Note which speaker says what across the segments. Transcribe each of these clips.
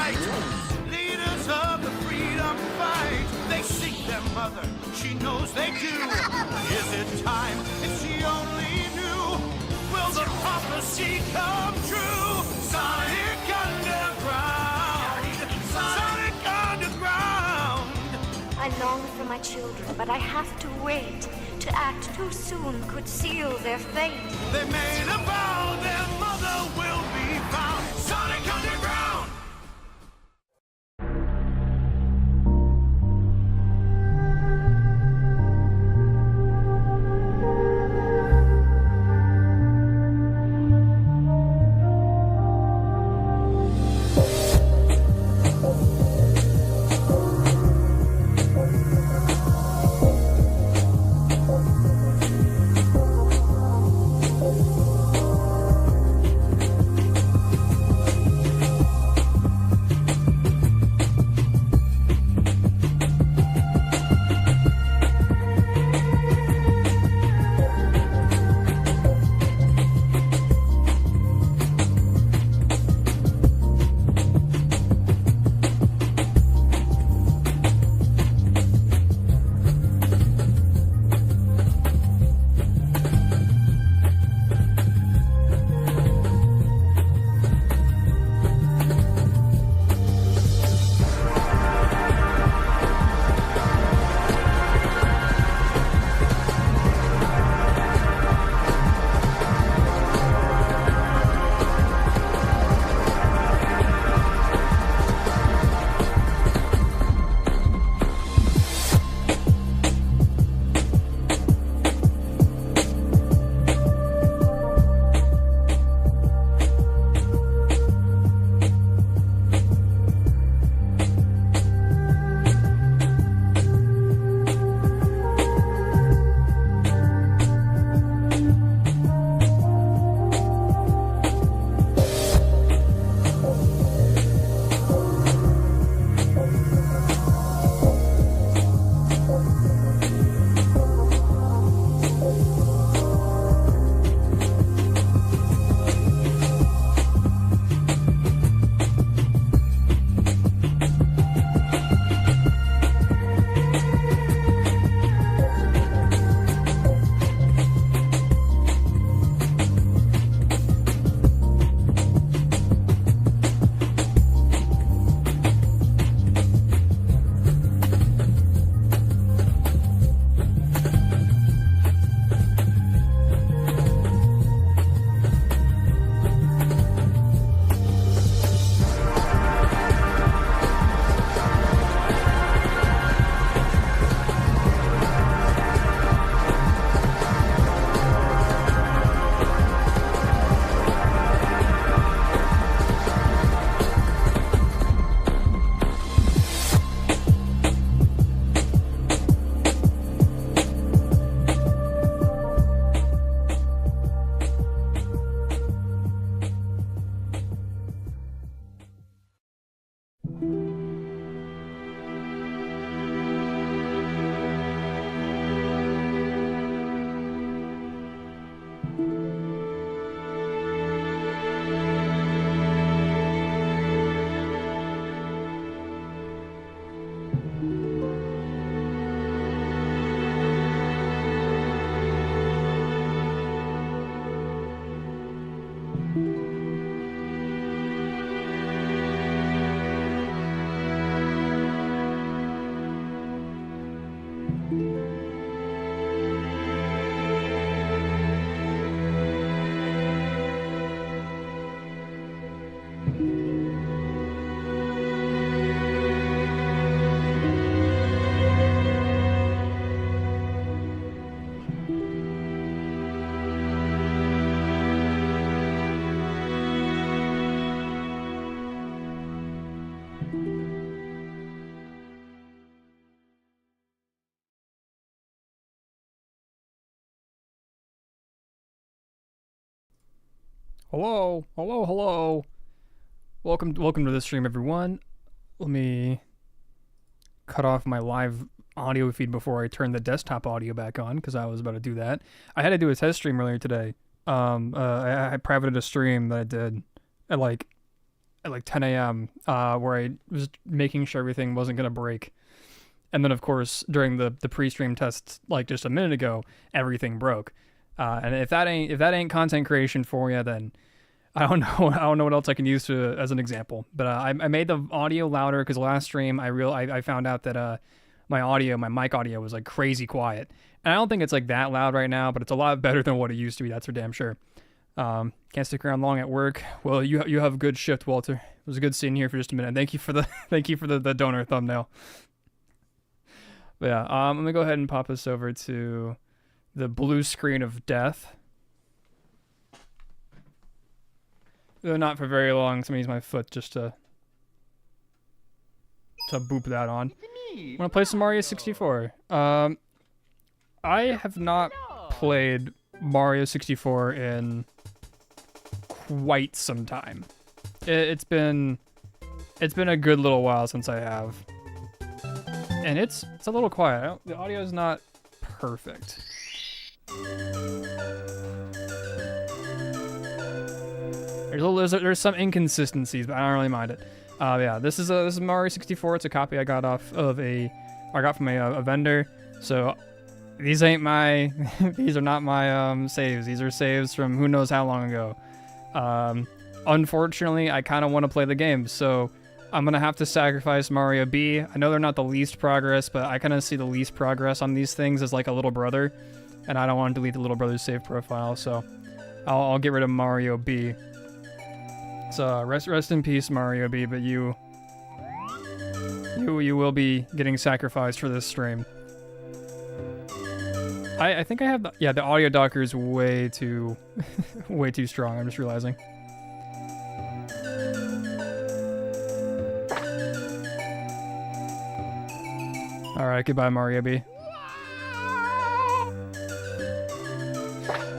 Speaker 1: right. Leaders of the freedom fight, they seek their mother, she knows they do. Is it time if she only knew? Will the prophecy come true? Sonic Underground, Sonic Underground.
Speaker 2: I long for my children, but I have to wait. To act too soon could seal their fate.
Speaker 1: They made a vow their mother will be found. Sonic Underground.
Speaker 3: Hello, hello, hello. Welcome to the stream, everyone. Let me cut off my live audio feed before I turn the desktop audio back on, because I was about to do that. I had to do a test stream earlier today. I privated a stream that I did at like at like 10 a.m. Where I was making sure everything wasn't gonna break. And then, of course, during the pre-stream tests, like just a minute ago, everything broke. And if that ain't content creation for you, then I don't know. I don't know what else I can use as an example. But I made the audio louder because last stream I found out that my mic audio was like crazy quiet. And I don't think it's like that loud right now, but it's a lot better than what it used to be. That's for damn sure. Can't stick around long at work. Well, you have a good shift, Walter. It was a good seeing you here for just a minute. Thank you for the donor thumbnail. But yeah, I'm gonna go ahead and pop us over to the blue screen of death. Though not for very long, so I'm gonna use my foot just to boop that on. I'm gonna play some Mario 64. I have not played Mario 64 in quite some time. It's been a good little while since I have. And it's a little quiet. The audio is not perfect. There's some inconsistencies, but I don't really mind it. Yeah, this is Mario 64. It's a copy I got from a vendor. So these ain't my these are not my saves. These are saves from who knows how long ago. Unfortunately, I kind of want to play the game, so I'm gonna have to sacrifice Mario B. I know they're not the least progress, but I kind of see the least progress on these things as like a little brother, and I don't want to delete the little brother's save profile, so I'll get rid of Mario B. So rest in peace, Mario B. But you will be getting sacrificed for this stream. I think I have the audio docker is way too way too strong. I'm just realizing. Alright, goodbye, Mario B.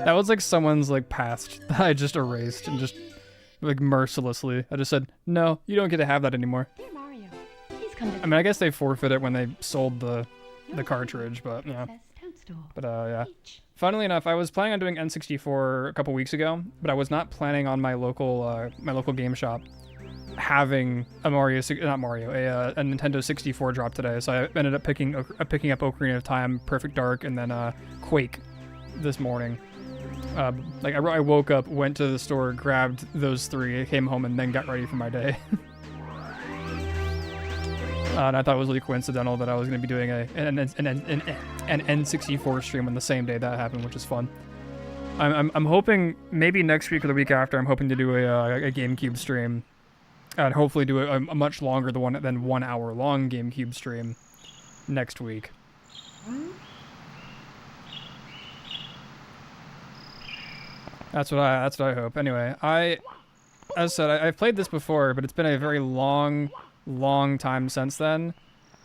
Speaker 3: That was like someone's like past that I just erased and just like mercilessly. I just said, no, you don't get to have that anymore.
Speaker 4: Dear Mario, please come to
Speaker 3: I mean, I guess they forfeit it when they sold the cartridge, but yeah. But yeah. Funnily enough, I was planning on doing N64 a couple weeks ago, but I was not planning on my local game shop having a Nintendo 64 drop today. So I ended up picking up Ocarina of Time, Perfect Dark, and then Quake this morning. I woke up, went to the store, grabbed those three, came home, and then got ready for my day. And I thought it was really coincidental that I was going to be doing an N64 stream on the same day that happened, which is fun. I'm hoping maybe next week or the week after, I'm hoping to do a GameCube stream. And hopefully do a much longer than 1 hour long GameCube stream next week. That's what I hope. Anyway, as I said, I've played this before, but it's been a very long time since then.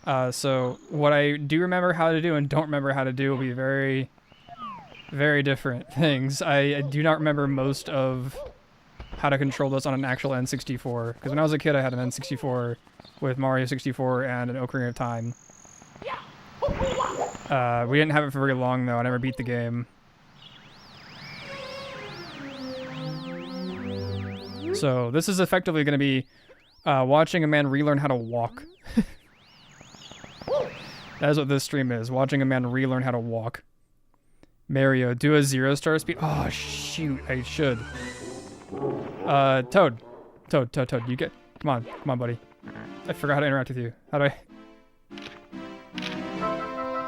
Speaker 3: So what I do remember how to do and don't remember how to do will be very, very different things. I do not remember most of how to control this on an actual N64, because when I was a kid I had an N64 with Mario 64 and an Ocarina of Time. We didn't have it for very long though. I never beat the game. So this is effectively going to be watching a man relearn how to walk. That is what this stream is, watching a man relearn how to walk. Mario, do a 0-star speed. Oh shoot, I should. Toad, you get, come on, buddy. I forgot how to interact with you. How do I?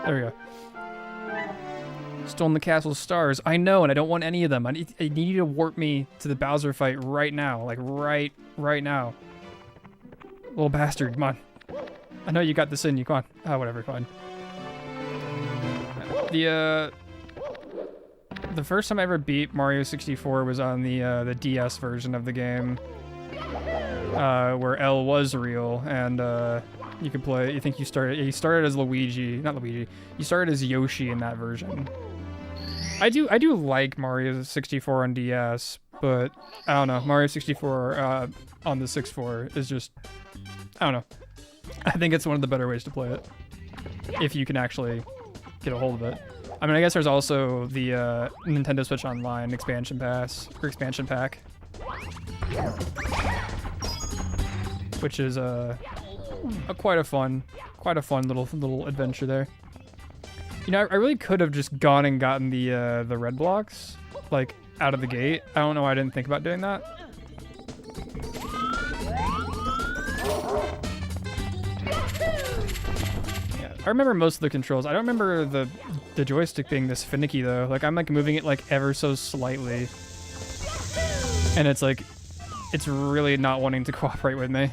Speaker 3: There we go. Stolen the castle's stars. I know, and I don't want any of them. I need you to warp me to the Bowser fight right now, like right now. Little bastard, come on. I know you got this in you. Come on. Oh, whatever, fine. The first time I ever beat Mario 64 was on the DS version of the game, where L was real, and you could play. I think you started as Luigi, not Luigi. You started as Yoshi in that version. I do like Mario 64 on DS, but I don't know. Mario 64 on the 64 is just, I don't know. I think it's one of the better ways to play it, if you can actually get a hold of it. I mean, I guess there's also the Nintendo Switch Online expansion pack. which is quite a fun little adventure there. You know, I really could have just gone and gotten the red blocks, like, out of the gate. I don't know why I didn't think about doing that. Yeah, I remember most of the controls. I don't remember the joystick being this finicky, though. Like, I'm, like, moving it, like, ever so slightly. And it's, like, it's really not wanting to cooperate with me.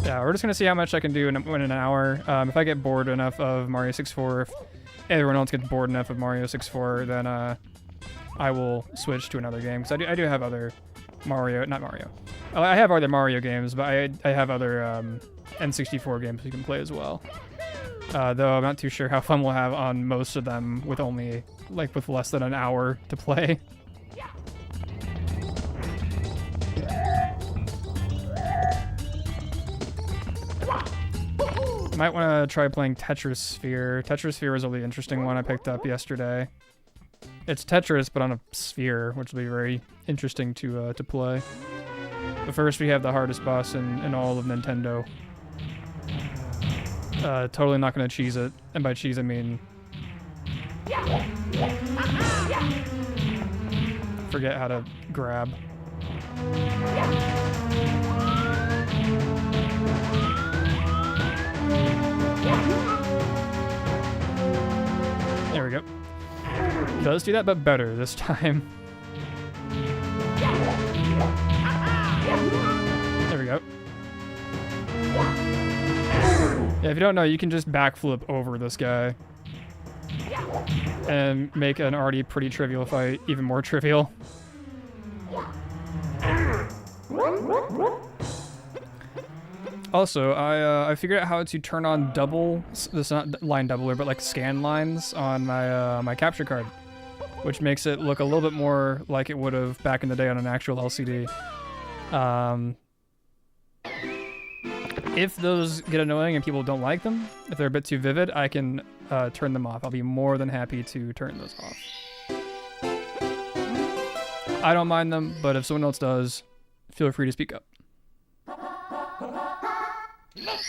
Speaker 3: Yeah, we're just gonna see how much I can do in an hour. If I get bored enough of Mario 64, if everyone else gets bored enough of Mario 64, then I will switch to another game. Because I do have other not Mario. I have other Mario games, but I have other N64 games you can play as well. Though I'm not too sure how fun we'll have on most of them with only, like, with less than an hour to play. Might want to try playing Tetris Sphere. Tetris Sphere is a really interesting one I picked up yesterday. It's Tetris, but on a sphere, which will be very interesting to play. But first, we have the hardest boss in all of Nintendo. Totally not going to cheese it. And by cheese, I mean... forget how to grab. There we go. Does do that, but better this time. There we go. Yeah, if you don't know, you can just backflip over this guy and make an already pretty trivial fight even more trivial. Also, I figured out how to turn on this is not line doubler, but like scan lines on my my capture card, which makes it look a little bit more like it would have back in the day on an actual LCD. If those get annoying and people don't like them, if they're a bit too vivid, I can turn them off. I'll be more than happy to turn those off. I don't mind them, but if someone else does, feel free to speak up.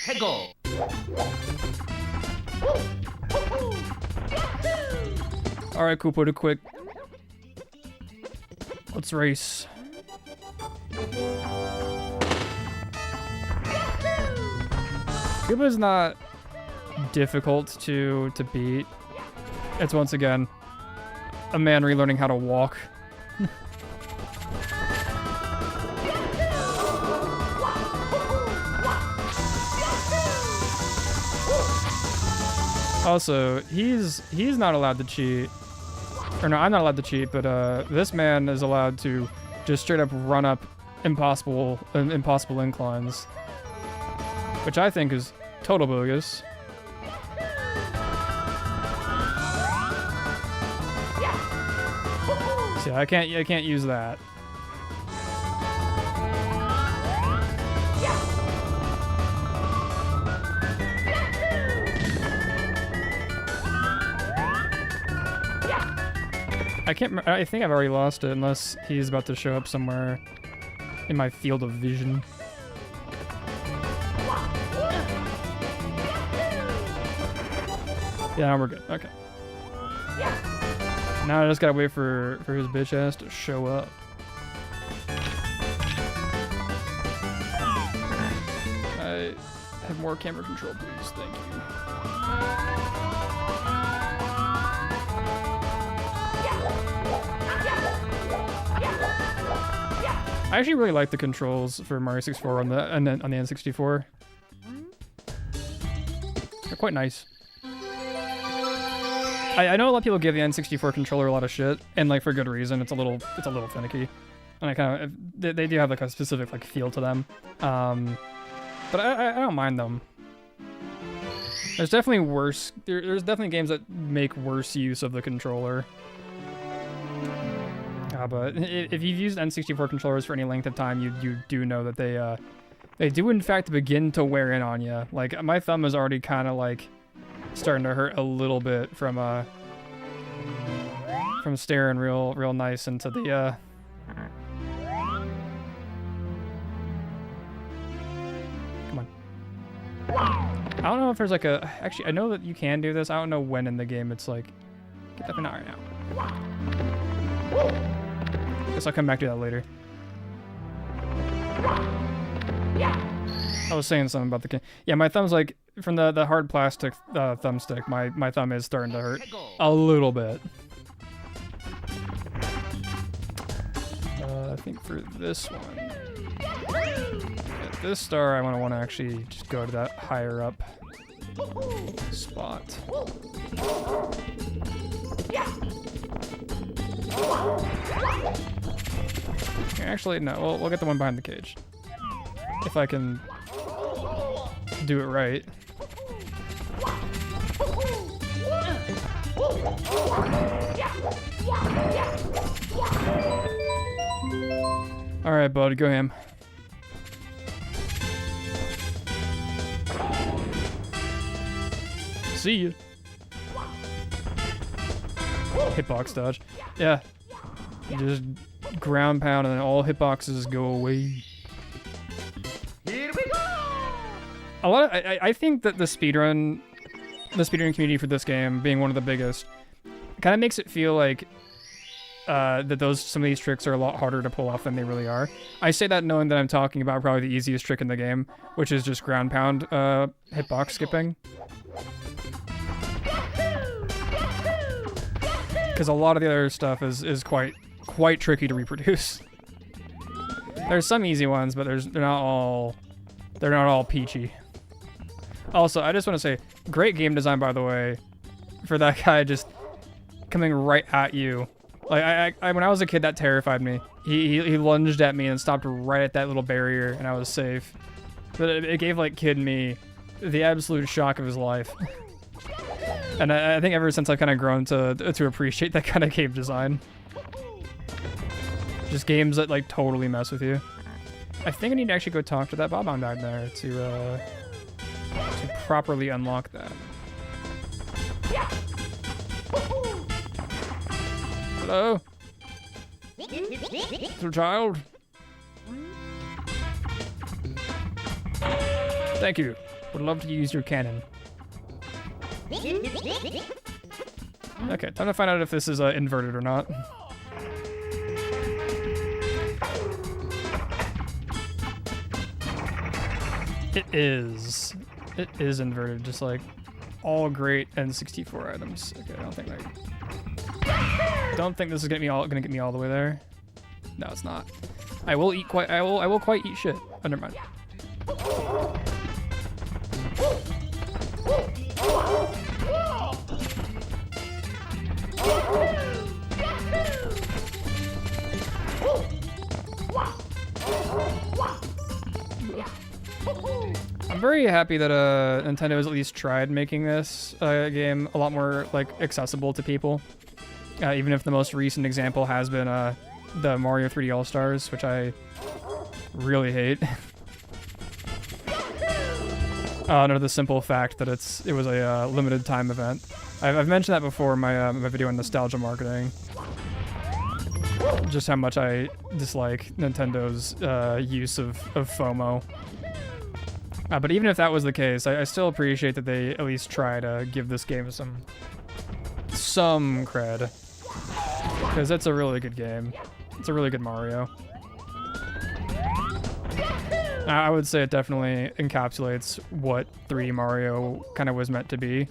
Speaker 4: Head goal.
Speaker 3: All right, cool. Put it quick. Let's race. Koopa is not difficult to beat. It's once again a man relearning how to walk. Also, he's not allowed to cheat. Or no, I'm not allowed to cheat, but this man is allowed to just straight up run up impossible inclines. Which I think is total bogus. See, I can't use that. I think I've already lost it unless he's about to show up somewhere in my field of vision. Yeah, we're good. Okay. Now I just gotta wait for his bitch ass to show up. I have more camera control, please. Thank you. I actually really like the controls for Mario 64 on the N64. They're quite nice. I know a lot of people give the N64 controller a lot of shit, and like for good reason. It's a little finicky, and I kind of they do have like a specific like feel to them. But I don't mind them. There's definitely worse. There's definitely games that make worse use of the controller. But if you've used N64 controllers for any length of time, you do know that they do in fact begin to wear in on you. Like my thumb is already kind of like starting to hurt a little bit from staring real nice into the I don't know if there's like a... Actually, I know that you can do this. I don't know when in the game it's like... Get that thing out right now. Guess I'll come back to that later. I was saying something about the game. Yeah, my thumb's like... From the hard plastic thumbstick, my thumb is starting to hurt. A little bit. I think for this one... At this star, I want to actually just go to that higher up spot. Actually, no. We'll get the one behind the cage. If I can do it right. Alright, bud, go ham. See ya. Hitbox dodge. Yeah. Just ground pound and then all hitboxes go away.
Speaker 1: Here we go!
Speaker 3: I think that the speedrun community for this game, being one of the biggest, kind of makes it feel like that some of these tricks are a lot harder to pull off than they really are. I say that knowing that I'm talking about probably the easiest trick in the game, which is just ground pound hitbox skipping. Because a lot of the other stuff is quite tricky to reproduce. There's some easy ones, but they're not all peachy. Also, I just want to say, great game design, by the way, for that guy just coming right at you. Like I when I was a kid, that terrified me. He lunged at me and stopped right at that little barrier, and I was safe. But it gave like kid me the absolute shock of his life. And I think ever since I've kind of grown to appreciate that kind of game design. Just games that like totally mess with you. I think I need to actually go talk to that Bob-omb down there to properly unlock that. Hello? Little child? Thank you. Would love to use your cannon. Okay, time to find out if this is inverted or not. It is. It is inverted, just like all great N64 items. Okay, I don't think this is gonna get me all the way there. No, it's not. I will quite eat shit. Oh, never mind. I'm very happy that Nintendo has at least tried making this game a lot more like accessible to people. Even if the most recent example has been the Mario 3D All-Stars, which I really hate. Under the simple fact that it was a limited time event. I've mentioned that before in my video on nostalgia marketing. Just how much I dislike Nintendo's use of FOMO. But even if that was the case, I still appreciate that they at least try to give this game some cred. Because it's a really good game. It's a really good Mario. I would say it definitely encapsulates what 3D Mario kind of was meant to be.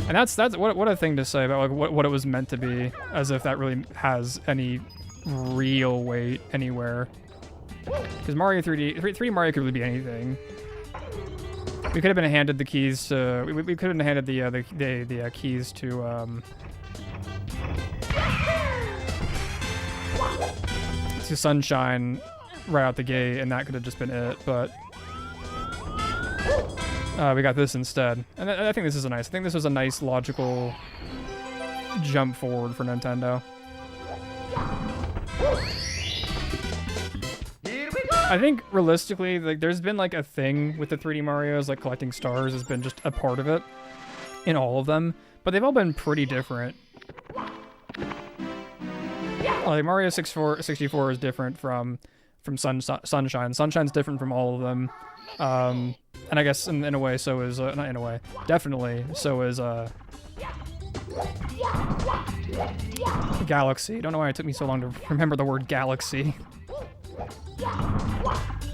Speaker 3: And that's what a thing to say about like what it was meant to be, as if that really has any real weight anywhere. Because Mario 3D Mario could really be anything. We could have been handed the keys to. We could have handed the keys to Sunshine right out the gate, and that could have just been it. But we got this instead, and I think this is nice. I think this was a nice logical jump forward for Nintendo. I think realistically, like, there's been like a thing with the 3D Marios, like collecting stars has been just a part of it in all of them, but they've all been pretty different. Like Mario 64 is different from from Sunshine. Sunshine's different from all of them. And I guess in a way, so is not in a way, definitely so is Galaxy. Don't know why it took me so long to remember the word Galaxy.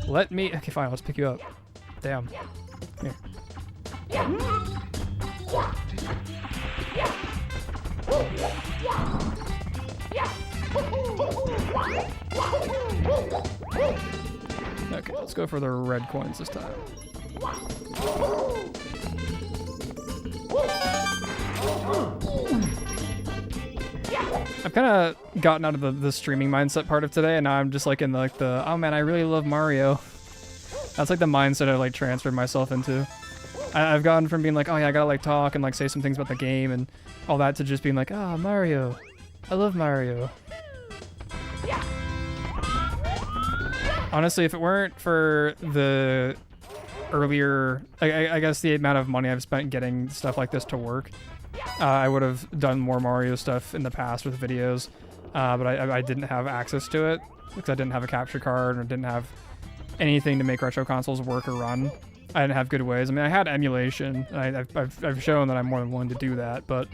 Speaker 3: Let me. Okay, fine. Let's pick you up. Damn. Here. Okay, let's go for the red coins this time. I've kind of gotten out of the streaming mindset part of today, and now I'm just like in the oh man, I really love Mario. That's like the mindset I like transferred myself into. I've gone from being like, oh yeah, I gotta like talk and like say some things about the game and all that to just being like, oh, Mario. I love Mario. Honestly, if it weren't for the earlier, I guess the amount of money I've spent getting stuff like this to work, I would have done more Mario stuff in the past with videos, but I didn't have access to it because I didn't have a capture card or didn't have anything to make retro consoles work or run. I didn't have good ways. I mean, I had emulation, and I've shown that I'm more than willing to do that, but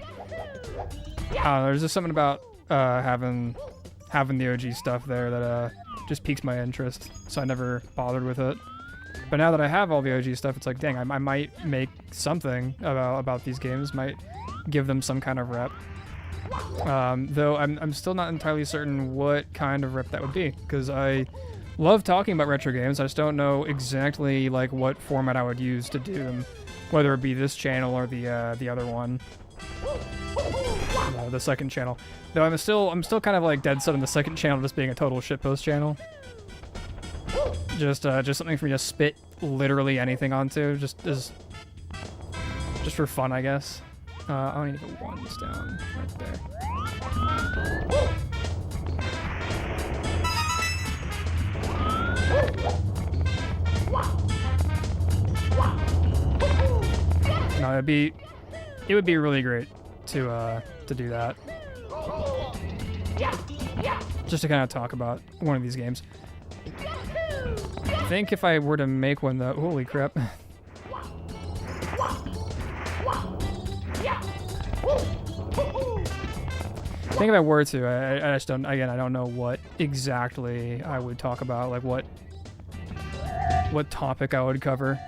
Speaker 3: there's just something about having the OG stuff there that just piques my interest, so I never bothered with it. But now that I have all the OG stuff, it's like, dang, I might make something about these games, might give them some kind of rep. Though I'm still not entirely certain what kind of rep that would be, because I love talking about retro games. I just don't know exactly like what format I would use to do them, whether it be this channel or the other one, the second channel. Though I'm still kind of like dead set on the second channel just being a total shitpost channel. Just something for me to spit literally anything onto, just for fun, I guess. I need to go ones down right there. No, it would be really great to do that. Just to kind of talk about one of these games. I think if I were to make one though, holy crap. I think if I were to, I just don't, again, I don't know what exactly I would talk about, like what topic I would cover.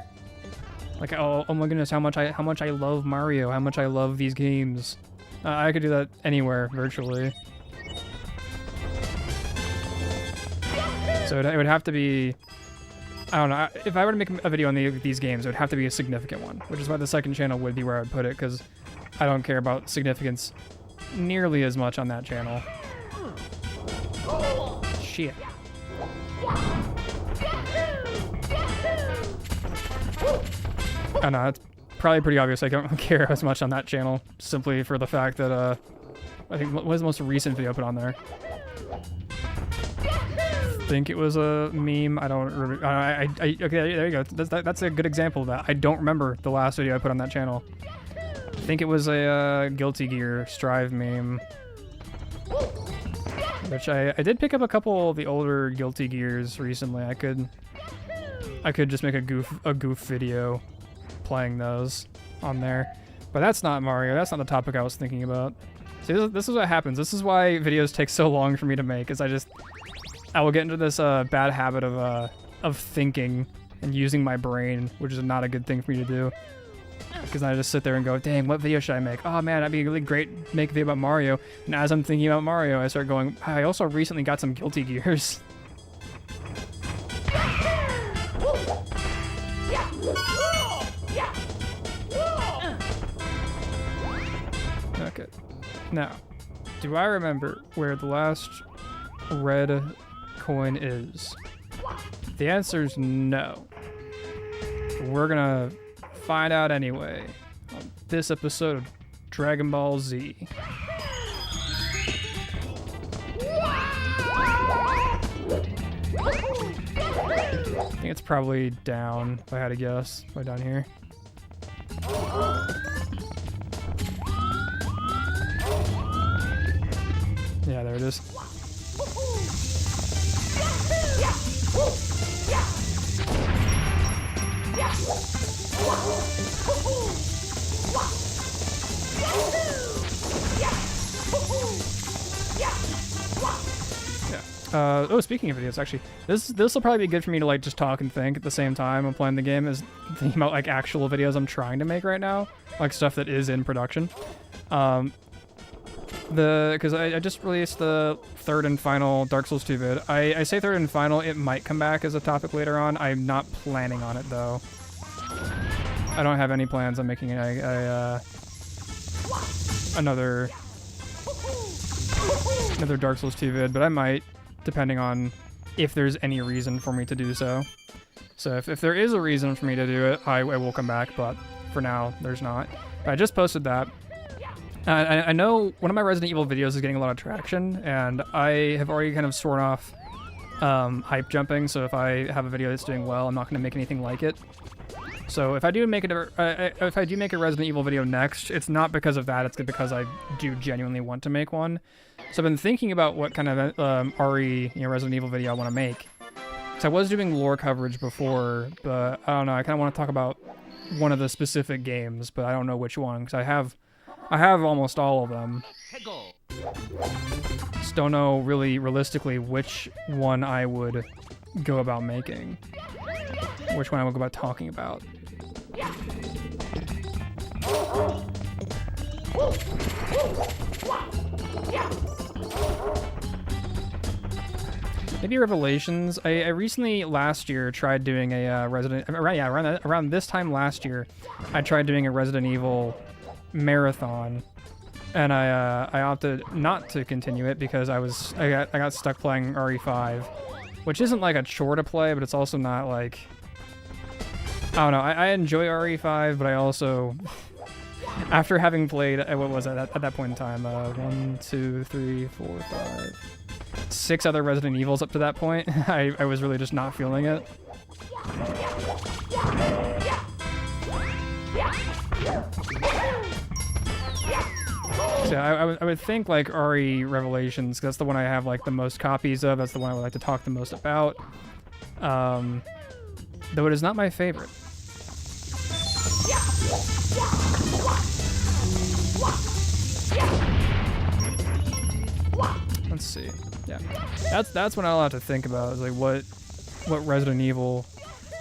Speaker 3: Like, oh my goodness, how much I love Mario, how much I love these games. I could do that anywhere, virtually. So it would have to be, I don't know, if I were to make a video on these games, it would have to be a significant one, which is why the second channel would be where I'd put it, because I don't care about significance nearly as much on that channel. Shit. I know, it's probably pretty obvious I don't care as much on that channel, simply for the fact that, I think, what was the most recent video I put on there? I think it was a meme. I don't remember. Okay, there you go. That's a good example of that. I don't remember the last video I put on that channel. I think it was a Guilty Gear Strive meme, which I did pick up a couple of the older Guilty Gears recently. I could just make a goof video playing those on there, but that's not Mario. That's not the topic I was thinking about. See, this is what happens. This is why videos take so long for me to make. Is I will get into this bad habit of thinking and using my brain, which is not a good thing for me to do. Because I just sit there and go, dang, what video should I make? Oh man, that'd be really great to make a video about Mario. And as I'm thinking about Mario, I start going, I also recently got some Guilty Gears. Okay. Now, do I remember where the last red coin is? The answer is no. We're gonna find out anyway on this episode of Dragon Ball Z. I think it's probably down, if I had to guess. Right down here. Yeah, there it is. Oh, speaking of videos, actually, this will probably be good for me to like just talk and think at the same time I'm playing the game, as thinking about like actual videos I'm trying to make right now, like stuff that is in production. Because I just released the third and final Dark Souls 2 vid. I say third and final, it might come back as a topic later on. I'm not planning on it though. I don't have any plans on making another Dark Souls 2 vid, but I might, depending on if there's any reason for me to do so. So if there is a reason for me to do it, I will come back, but for now, there's not. But I just posted that. I know one of my Resident Evil videos is getting a lot of traction, and I have already kind of sworn off hype jumping, so if I have a video that's doing well, I'm not going to make anything like it. So if I do make a Resident Evil video next, it's not because of that, it's because I do genuinely want to make one. So I've been thinking about what kind of RE, Resident Evil video I want to make. So I was doing lore coverage before, but I don't know, I kind of want to talk about one of the specific games, but I don't know which one, because I have almost all of them. Just don't know really realistically which one I would go about making. Which one I would go about talking about. Maybe Revelations. I recently last year tried doing a around this time last year, I tried doing a Resident Evil marathon, and I opted not to continue it because I got stuck playing RE5, which isn't like a chore to play, but it's also not like, I don't know. I enjoy RE5, but I also, after having played, what was it at that point in time? 1, 2, 3, 4, 5, 6 other Resident Evils up to that point. I was really just not feeling it. So I would think like RE Revelations, 'cause that's the one I have like the most copies of. That's the one I would like to talk the most about. Though it is not my favorite. Let's see. Yeah, that's what I'll have to think about. Is like what Resident Evil.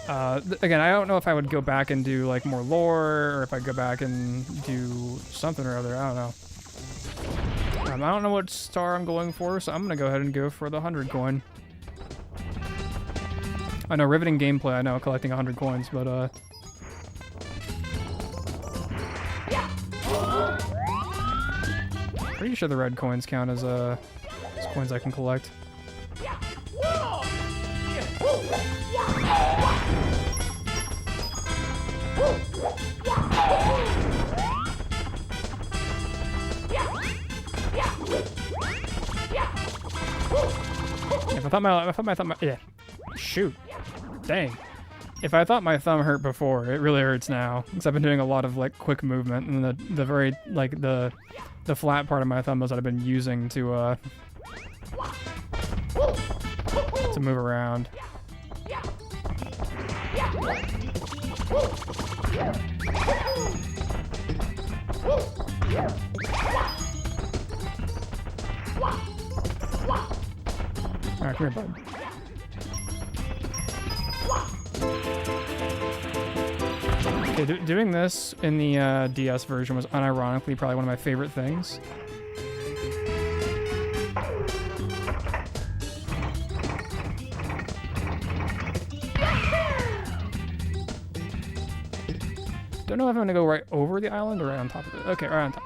Speaker 3: Again, I don't know if I would go back and do like more lore, or if I go back and do something or other. I don't know. I don't know what star I'm going for, so I'm gonna go ahead and go for the 100 coin. I know, riveting gameplay. I know, collecting 100 coins, but pretty sure the red coins count as coins I can collect. If I thought my yeah, shoot, dang. If I thought my thumb hurt before, it really hurts now, because I've been doing a lot of like quick movement, and the very like the flat part of my thumb is that I've been using to move around. Alright, come here, bud. Okay, doing this in the DS version was unironically probably one of my favorite things. Don't know if I'm gonna go right over the island or right on top of it. Okay, right on top.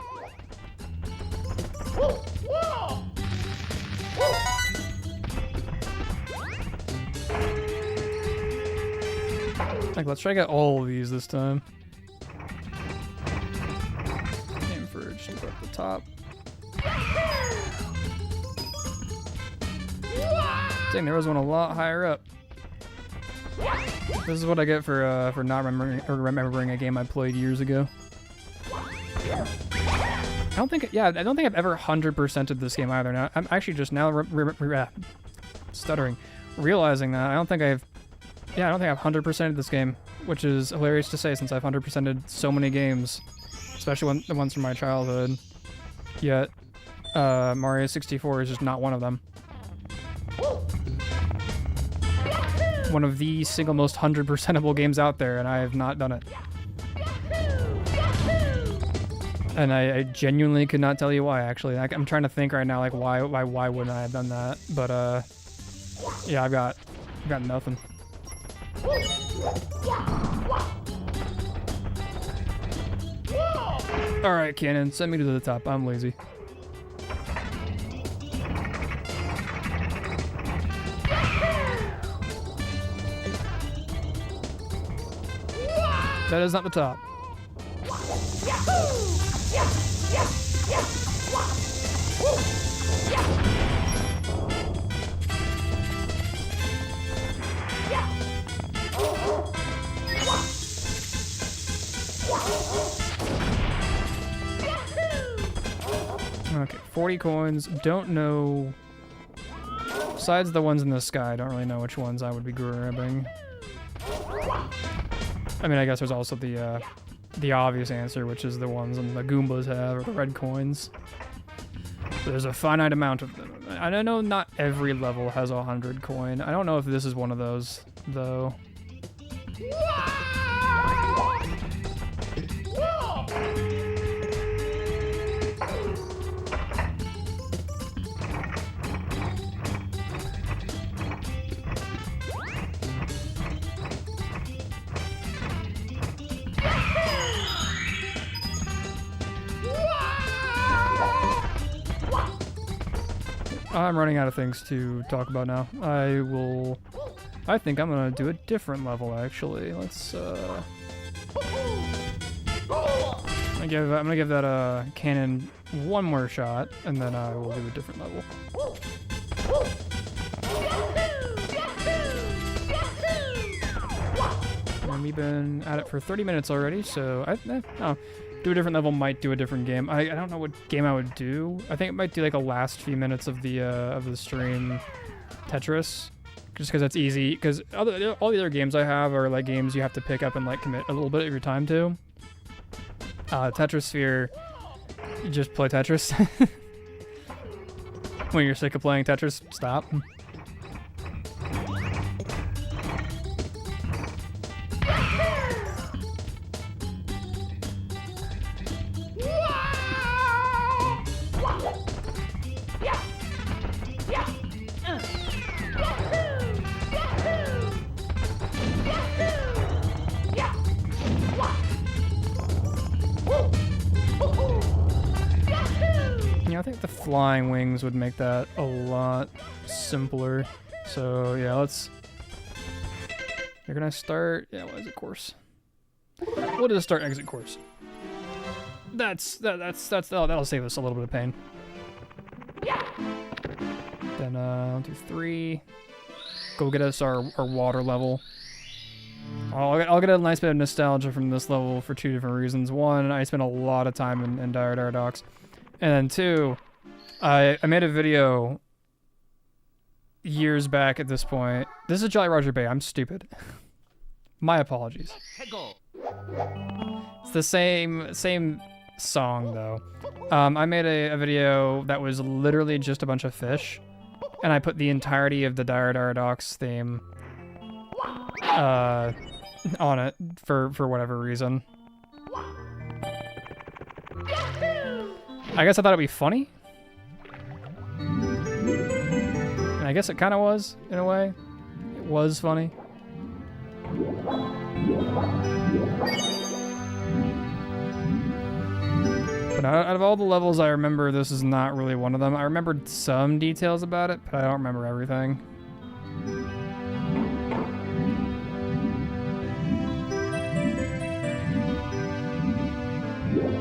Speaker 3: Like, let's try to get all of these this time. Aim for just up the top. Dang, there was one a lot higher up. This is what I get for not remembering a game I played years ago. I don't think I've ever 100%ed this game either. Now I'm actually just now stuttering, realizing that I don't think I've 100%ed this game, which is hilarious to say since I've 100%ed so many games, especially the ones from my childhood. Yet, Mario 64 is just not one of them. One of the single most 100%able games out there, and I have not done it. And I genuinely could not tell you why, actually. I'm trying to think right now, like, why wouldn't I have done that? But, yeah, I've got nothing. Alright, Cannon, send me to the top. I'm lazy. That is not the top. Okay, 40 coins. Don't know. Besides the ones in the sky, I don't really know which ones I would be grabbing. I mean, I guess there's also the obvious answer, which is the ones the Goombas have, or the red coins. There's a finite amount of them. I don't know, not every level has 100 coin. I don't know if this is one of those, though. I'm running out of things to talk about now. I think I'm gonna do a different level, actually. Let's, I'm gonna give that, cannon one more shot, and then I will do a different level. And we've been at it for 30 minutes already, so do a different level, might do a different game. I don't know what game I would do. I think it might do like a last few minutes of the stream Tetris, just because that's easy. Because all the other games I have are like games you have to pick up and like commit a little bit of your time to. Tetris Sphere, you just play Tetris. When you're sick of playing Tetris, stop. I think the flying wings would make that a lot simpler. So yeah, you're gonna start. Yeah, what is it? Course. We'll just start exit course. That'll save us a little bit of pain. Then 1, 2, 3. Go get us our water level. I'll get a nice bit of nostalgia from this level for 2 different reasons. One, I spent a lot of time in Dire Docks. And then 2, I made a video years back at this point. This is Jolly Roger Bay. I'm stupid. My apologies. It's the same song, though. I made a video that was literally just a bunch of fish, and I put the entirety of the Dire Docks theme on it for whatever reason. I guess I thought it'd be funny. And I guess it kind of was, in a way. It was funny. But out of all the levels I remember, this is not really one of them. I remembered some details about it, but I don't remember everything.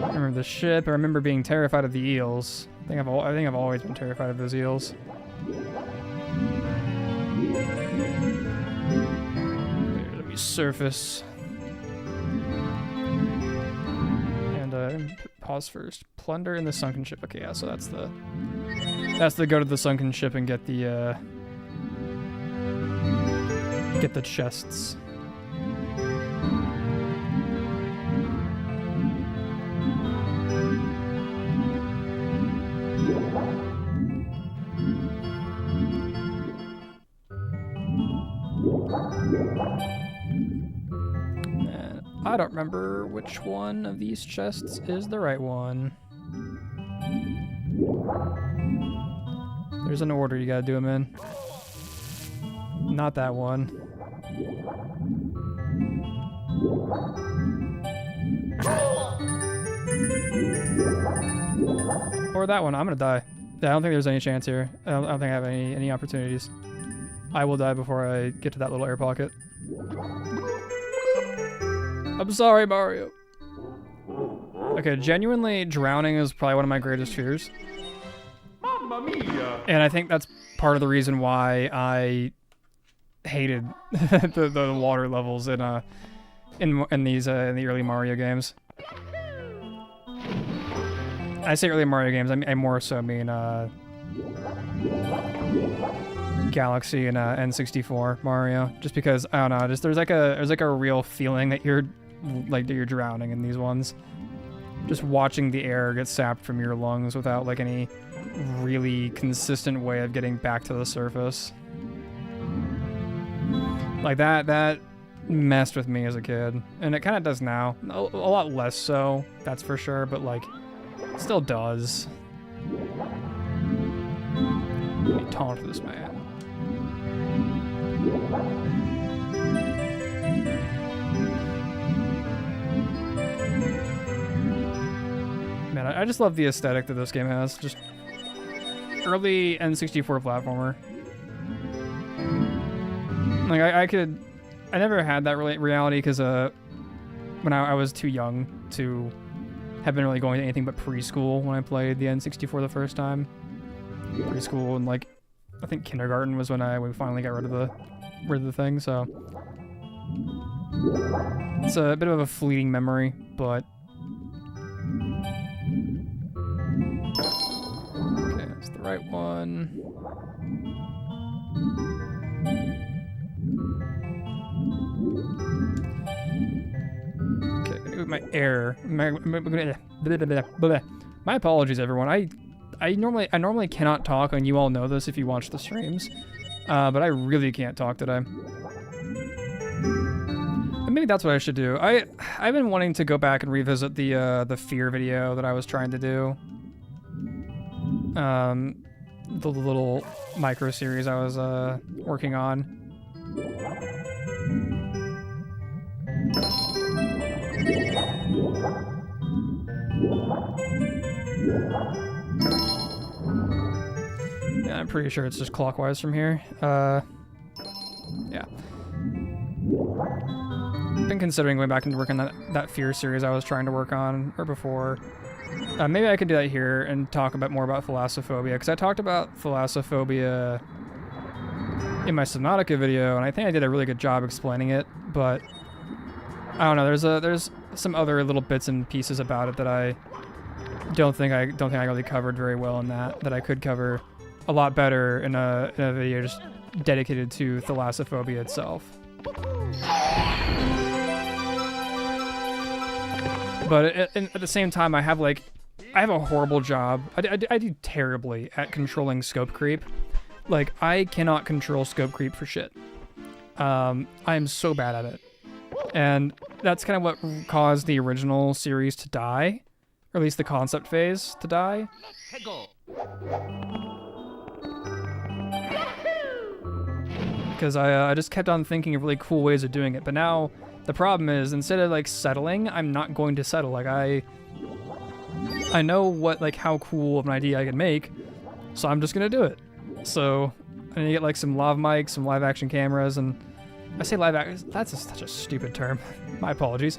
Speaker 3: I remember the ship. I remember being terrified of the eels. I think I've always been terrified of those eels. Here, let me surface. And pause first. Plunder in the sunken ship. Okay, yeah. So that's the go to the sunken ship and get the get the chests. And I don't remember which one of these chests is the right one. There's an order you gotta do them in. Not that one. Or that one. I'm gonna die. Yeah, I don't think there's any chance here. I don't think I have any opportunities. I will die before I get to that little air pocket. I'm sorry, Mario. Okay, genuinely, drowning is probably one of my greatest fears.
Speaker 1: Mamma mia!
Speaker 3: And I think that's part of the reason why I hated the water levels in the early Mario games. I say early Mario games, I more so mean Galaxy and N64 Mario, just because I don't know, there's like a real feeling that you're drowning in these ones. Just watching the air get sapped from your lungs without like any really consistent way of getting back to the surface. Like that messed with me as a kid, and it kind of does now. A lot less so, that's for sure, but like still does. Let me taunt this man. Man, I just love the aesthetic that this game has. Just early N64 platformer. Like I never had that reality because when I was too young to have been really going to anything but preschool when I played the N64 the first time. Preschool and like I think kindergarten was when we finally got rid of the thing. So it's a bit of a fleeting memory, but okay, that's the right one. Okay, my air. My apologies, everyone. I normally cannot talk, and you all know this if you watch the streams, but I really can't talk today. And maybe that's what I should do. I've been wanting to go back and revisit the fear video that I was trying to do. The little micro series I was working on. Yeah, I'm pretty sure it's just clockwise from here. Yeah. I've been considering going back and working that fear series I was trying to work on, or before. Maybe I could do that here and talk a bit more about thalassophobia, because I talked about thalassophobia in my Subnautica video, and I think I did a really good job explaining it, but I don't know, there's some other little bits and pieces about it that I don't think I really covered very well in that I could cover a lot better in a video just dedicated to thalassophobia itself. But at the same time, I have a horrible job. I do terribly at controlling scope creep. Like, I cannot control scope creep for shit. I'm so bad at it. And that's kind of what caused the original series to die. Or at least the concept phase to die. Because I just kept on thinking of really cool ways of doing it. But now, the problem is, instead of like settling, I'm not going to settle. Like, I know how cool of an idea I can make, so I'm just gonna do it. So I need to get like some lav mics, some live action cameras, and I say live action, that's such a stupid term. My apologies.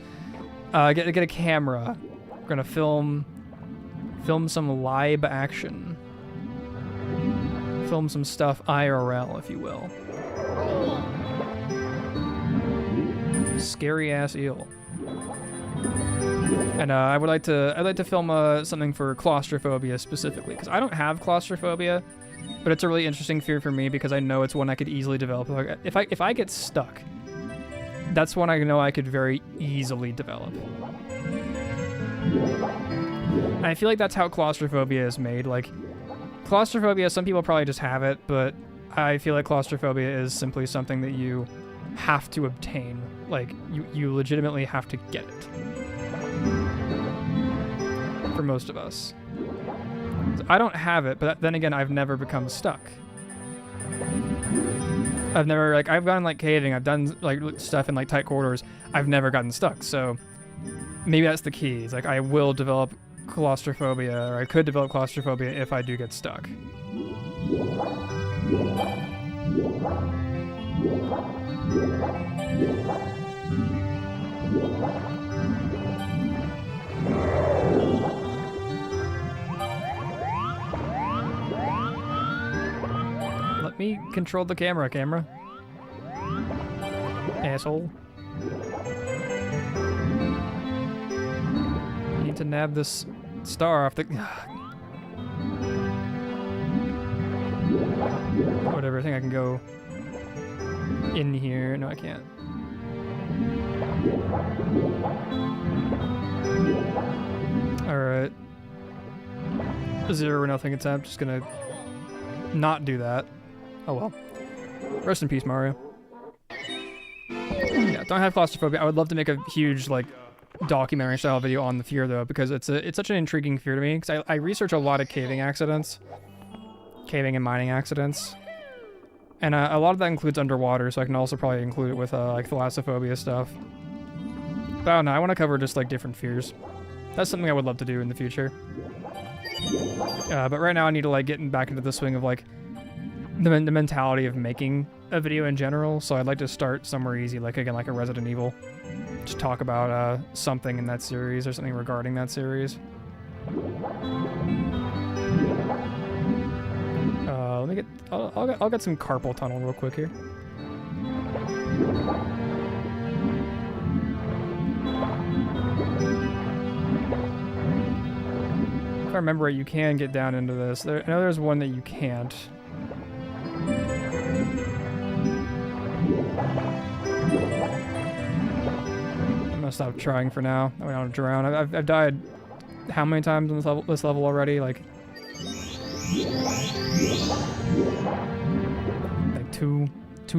Speaker 3: Get a camera. We're gonna film some live action. Film some stuff IRL, if you will. Scary ass eel. And I'd like to film something for claustrophobia specifically, because I don't have claustrophobia. but it's a really interesting fear for me because I know it's one I could easily develop. Like, if I get stuck, that's one I know I could very easily develop. And I feel like that's how claustrophobia is made. Like, claustrophobia, some people probably just have it, but I feel like claustrophobia is simply something that you have to obtain. Like, you legitimately have to get it. For most of us. I don't have it, but then again, I've never become stuck. I've never, like, I've gone, like, caving, I've done, like, stuff in, like, tight corridors. I've never gotten stuck, so maybe that's the key. It's like, I will develop claustrophobia, or I could develop claustrophobia if I do get stuck. Let me control the camera. Asshole. I need to nab this star off the... Whatever, I think I can go in here. No, I can't. Alright. 0-0 attempt. Just gonna not do that. Oh well. Rest in peace, Mario. Yeah, don't have claustrophobia. I would love to make a huge, like, documentary style video on the fear, though, because it's such an intriguing fear to me. Because I research a lot of caving accidents. Caving and mining accidents. And a lot of that includes underwater, so I can also probably include it with, like, thalassophobia stuff. But I don't know, I want to cover just, like, different fears. That's something I would love to do in the future. But right now I need to, like, get back into the swing of, like, the mentality of making a video in general, so I'd like to start somewhere easy, like, again, like a Resident Evil. Just talk about, something in that series, or something regarding that series. Let me get... I'll get some carpal tunnel real quick here. If I remember right, you can get down into this. I know there's one that you can't. I'm gonna stop trying for now. I don't drown. I've died how many times on this level already? Like two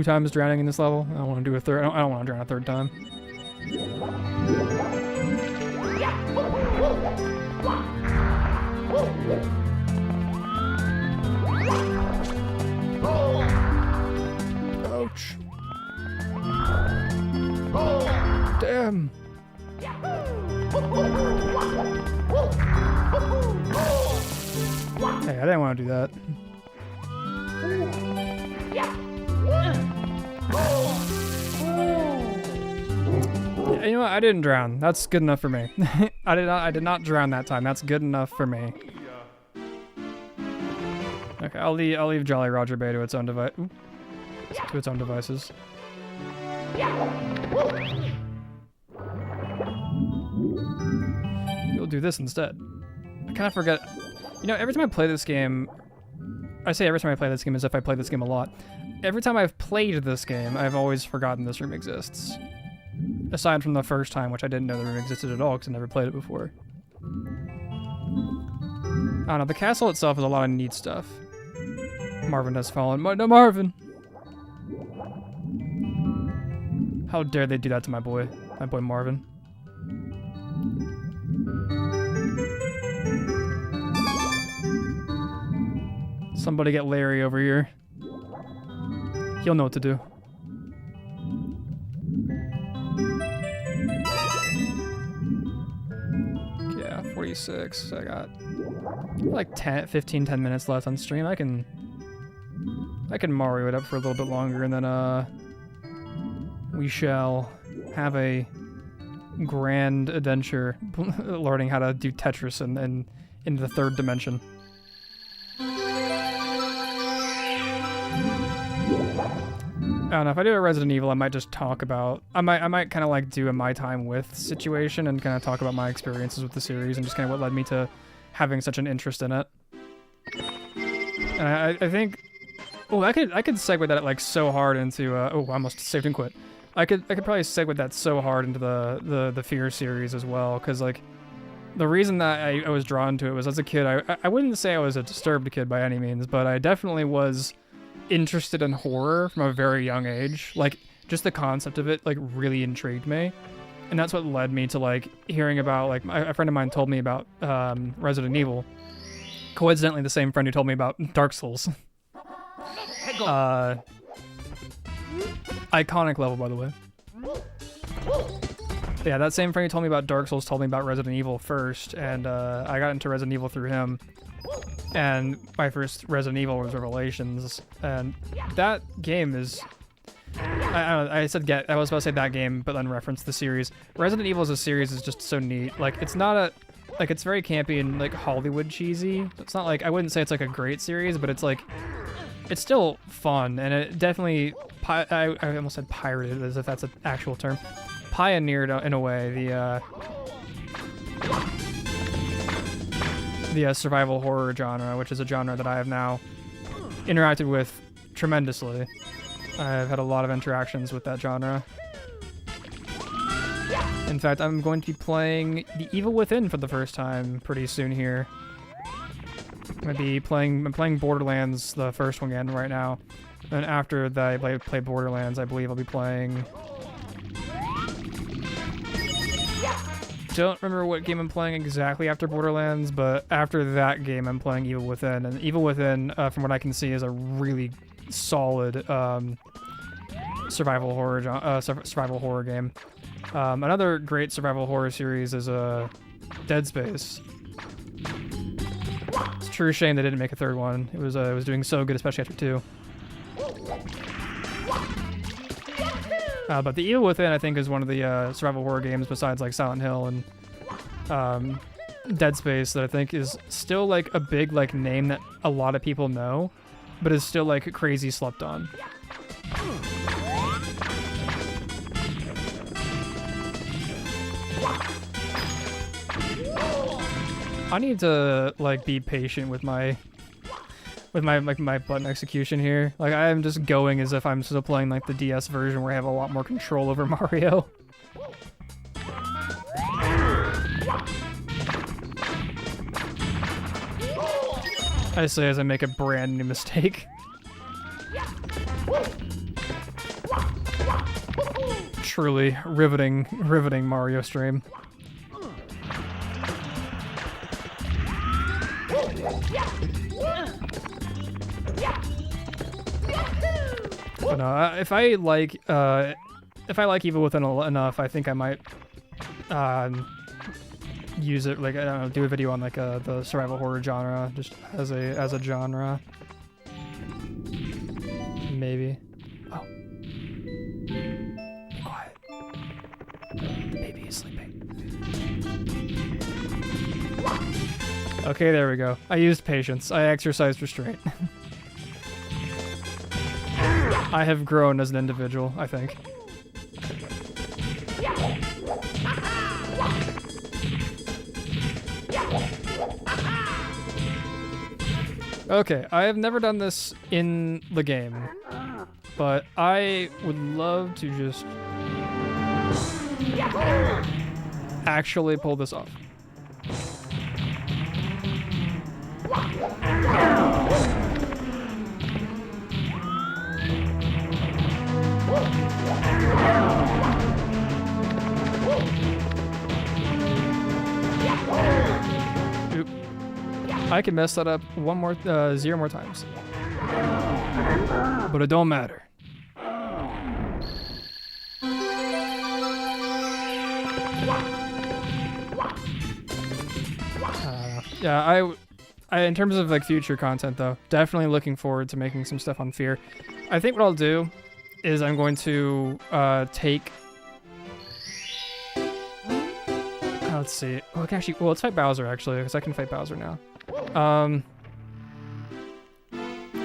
Speaker 3: times drowning in this level. I don't want to do a third. I don't want to drown a third time. Ouch. Damn. Hey, I didn't want to do that. You know what? I didn't drown. That's good enough for me. I did not drown that time. That's good enough for me. Okay, I'll leave Jolly Roger Bay to its own device. To its own devices. You'll do this instead. I kind of forget. You know, every time I play this game, I say every time I play this game as if I play this game a lot. Every time I've played this game, I've always forgotten this room exists. Aside from the first time, which I didn't know the room existed at all because I never played it before. I don't know, the castle itself is a lot of neat stuff. Marvin has fallen. No, Marvin! How dare they do that to my boy Marvin. Somebody get Larry over here. He'll know what to do. Yeah, 46. I got like 10 minutes left on stream. I can Mario it up for a little bit longer, and then we shall have a grand adventure learning how to do Tetris and in the third dimension. I don't know, if I do a Resident Evil, I might just talk about... I might kind of like do a My Time With situation and kind of talk about my experiences with the series and just kind of what led me to having such an interest in it. And I think, oh, I could segue that like so hard into oh, I almost saved and quit. I could probably segue that so hard into the Fear series as well, because like the reason that I was drawn to it was as a kid, I wouldn't say I was a disturbed kid by any means, but I definitely was interested in horror from a very young age. Like just the concept of it like really intrigued me. And that's what led me to like hearing about like a friend of mine told me about Resident Evil. Coincidentally, the same friend who told me about Dark Souls. Iconic level, by the way. Yeah, that same friend who told me about Dark Souls told me about Resident Evil first, and I got into Resident Evil through him. And my first Resident Evil was Revelations, and that game is... I don't know, I was about to say that game, but then referenced the series. Resident Evil as a series is just so neat. Like, it's not a... Like, it's very campy and, like, Hollywood cheesy. It's not like... I wouldn't say it's, like, a great series, but it's, like... It's still fun, and it definitely... I almost said pirated, as if that's an actual term. Pioneered, in a way, the survival horror genre, which is a genre that I have now interacted with tremendously. I've had a lot of interactions with that genre. In fact, I'm going to be playing The Evil Within for the first time pretty soon here. I'm playing Borderlands, the first one again right now. And after that I play Borderlands, I believe I'll be playing... Don't remember what game I'm playing exactly after Borderlands, but after that game I'm playing Evil Within. And Evil Within, from what I can see, is a really solid survival horror game. Another great survival horror series is Dead Space. It's a true shame they didn't make a third one. It was doing so good, especially after 2. But The Evil Within, I think, is one of the survival horror games besides like Silent Hill and Dead Space that I think is still like a big like name that a lot of people know, but is still like crazy slept on. I need to like be patient with my button execution here. Like I am just going as if I'm still playing like the DS version where I have a lot more control over Mario. I say as I make a brand new mistake. Truly riveting Mario stream. But no, if I like Evil Within enough, I think I might use it, like I don't know, do a video on like the survival horror genre, just as a genre. Maybe. Oh. Be quiet. The baby is sleeping. Okay, there we go. I used patience. I exercised restraint. I have grown as an individual, I think. Okay, I have never done this in the game, but I would love to just actually pull this off. Oop. I can mess that up 0 more times. But it don't matter. Yeah, I in terms of like future content though, definitely looking forward to making some stuff on Fear. I think what I'll do is I'm going to take... let's see. Well, let's fight Bowser actually, because I can fight Bowser now. I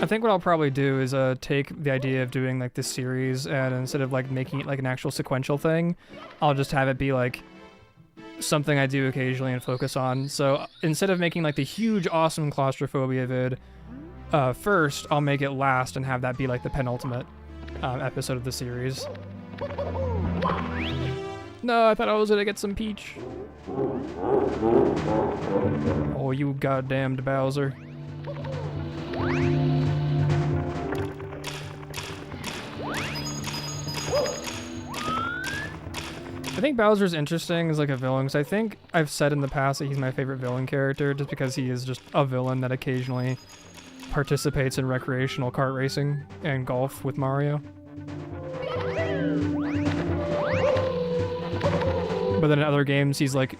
Speaker 3: think what I'll probably do is take the idea of doing like this series, and instead of like making it like an actual sequential thing, I'll just have it be like something I do occasionally and focus on. So instead of making like the huge awesome claustrophobia vid, first, I'll make it last and have that be like the penultimate episode of the series. No, I thought I was gonna get some Peach. Oh, you goddamned Bowser. I think Bowser's interesting as like a villain, because I think I've said in the past that he's my favorite villain character just because he is just a villain that occasionally participates in recreational kart racing and golf with Mario. But then in other games, he's like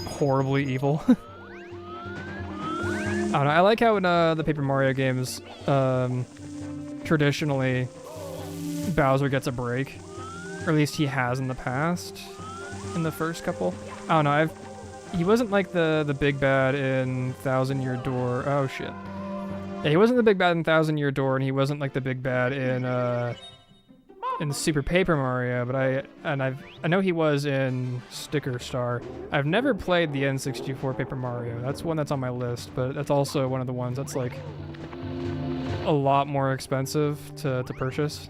Speaker 3: horribly evil. I don't know, I like how in the Paper Mario games, traditionally, Bowser gets a break. Or at least he has in the past. In the first couple. I don't know, he wasn't like the big bad in Thousand Year Door. Oh shit. Yeah, he wasn't the big bad in Thousand Year Door, and he wasn't like the big bad in Super Paper Mario, but I know he was in Sticker Star. I've never played the N64 Paper Mario. That's one that's on my list, but that's also one of the ones that's like a lot more expensive to purchase.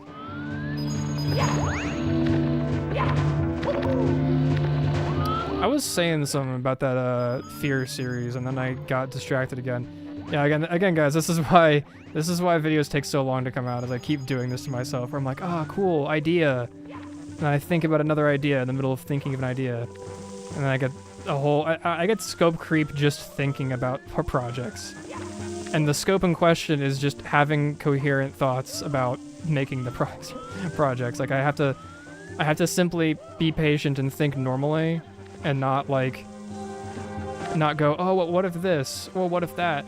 Speaker 3: I was saying something about that Fear series, and then I got distracted again. Yeah, again, guys, this is why videos take so long to come out, as I keep doing this to myself, where I'm like, ah, cool, idea. And I think about another idea in the middle of thinking of an idea. And then I get I get scope creep just thinking about projects. And the scope in question is just having coherent thoughts about making the projects. Like, I have to simply be patient and think normally, and not go, oh, what if this? Well, what if that?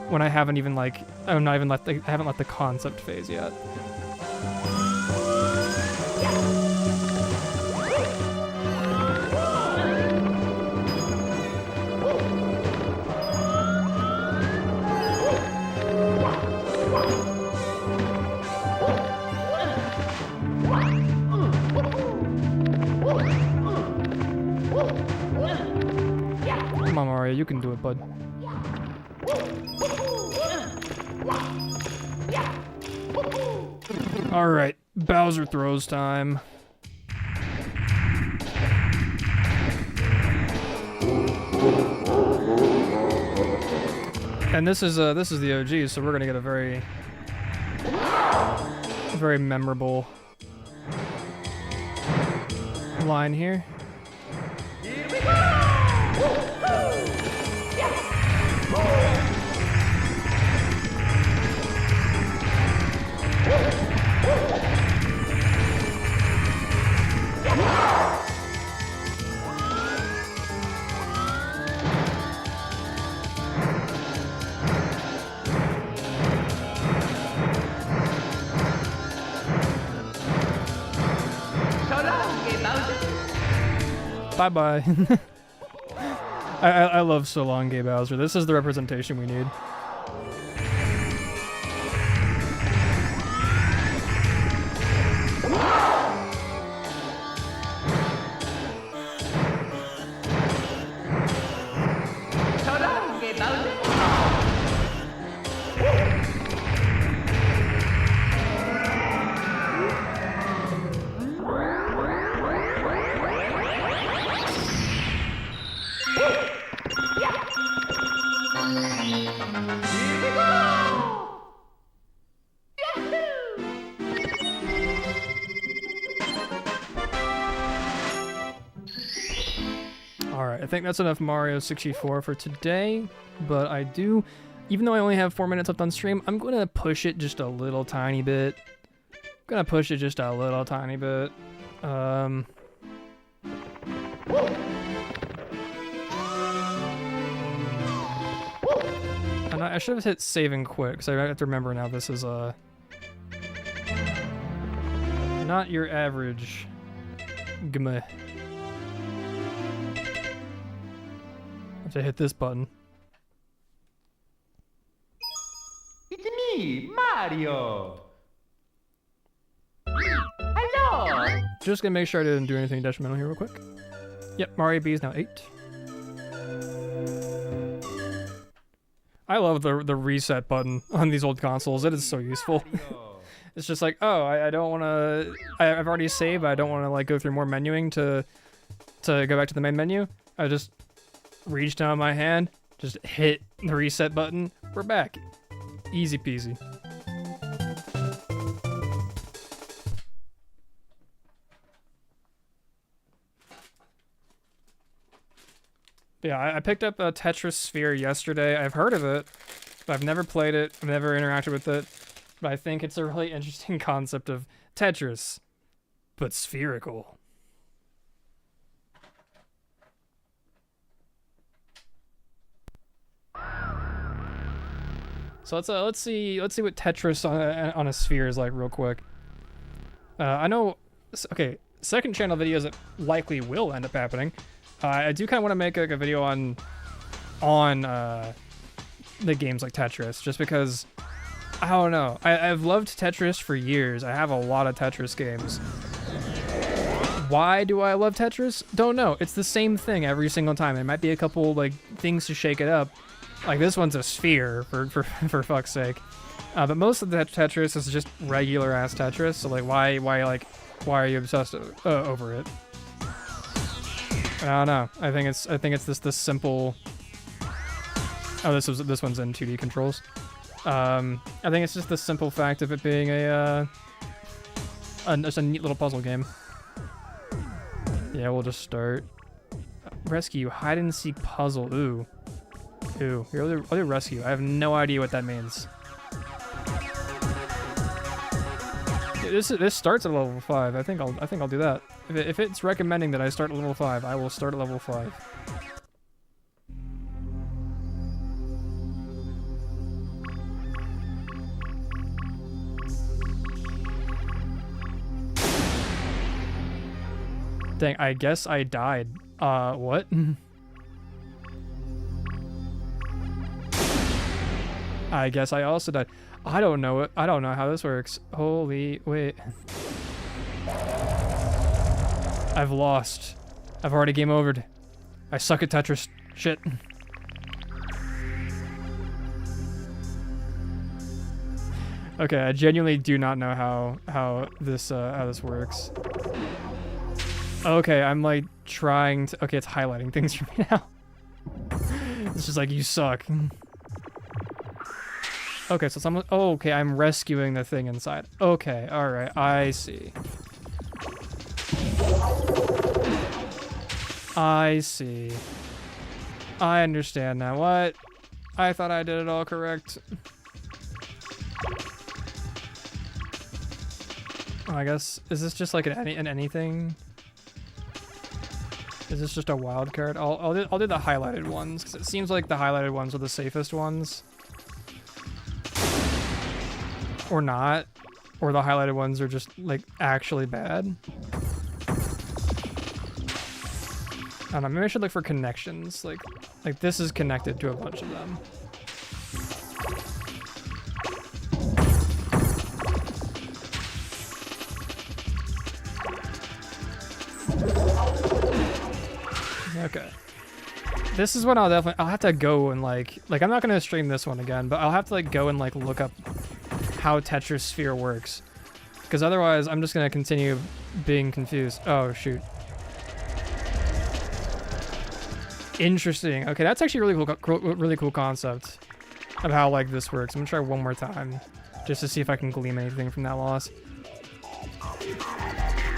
Speaker 3: When I haven't even I haven't let the concept phase yet. Come on, Mario, you can do it, bud. Alright, Bowser throws time. And this is the OG, so we're gonna get a very memorable line here.
Speaker 1: Here we go!
Speaker 3: Bye-bye. I love So Long Gay Bowser. This is the representation we need. Alright, I think that's enough Mario 64 for today, but I do, even though I only have 4 minutes left on stream, I'm going to push it just a little tiny bit. And I should have hit save and quit, because I have to remember now this is not your average game. I have to hit this button.
Speaker 4: It's me, Mario! Hello!
Speaker 3: Just gonna make sure I didn't do anything detrimental here real quick. Yep, Mario B is now 8. I love the reset button on these old consoles. It is so useful. It's just like, oh, I don't want to. I've already saved. I don't want to like go through more menuing to go back to the main menu. I just reach down my hand, just hit the reset button. We're back. Easy peasy. Yeah, I picked up a Tetris Sphere yesterday. I've heard of it, but I've never played it. I've never interacted with it. But I think it's a really interesting concept of Tetris, but spherical. So let's see what Tetris on a sphere is like real quick. I know. Okay, second channel videos that likely will end up happening. I do kind of want to make like a video on the games like Tetris, just because I don't know. I've loved Tetris for years. I have a lot of Tetris games. Why do I love Tetris? Don't know. It's the same thing every single time. There might be a couple like things to shake it up. Like this one's a sphere for fuck's sake. But most of the Tetris is just regular ass Tetris. So like why are you obsessed over it? I don't know. I think it's this simple. Oh, this one's in 2D controls. I think it's just the simple fact of it being just a neat little puzzle game. Yeah, we'll just start. Rescue, hide and seek puzzle. Ooh. Here, I'll do rescue. I have no idea what that means. This starts at level 5. I think I'll do that. If it's recommending that I start at level 5, I will start at level 5. Dang, I guess I died. What? I guess I also died. I don't know it. I don't know how this works. Holy wait. I've lost. I've already game overed. I suck at Tetris. Shit. Okay, I genuinely do not know how this works. Okay, I'm like trying to. Okay, it's highlighting things for me now. It's just like you suck. Okay, so someone. Oh, okay, I'm rescuing the thing inside. Okay, all right, I see. I see. I understand now. What? I thought I did it all correct. Oh, I guess is this just like an anything? Is this just a wild card? I'll do the highlighted ones because it seems like the highlighted ones are the safest ones. Or not, or the highlighted ones are just like actually bad. I don't know, maybe I should look for connections. Like this is connected to a bunch of them. Okay. This is what I'll have to go and like I'm not gonna stream this one again, but I'll have to like go and like look up how Tetris Sphere works, because otherwise I'm just gonna continue being confused. Oh shoot. Interesting. Okay, that's actually really cool concept of how like this works. I'm gonna try one more time just to see if I can glean anything from that loss.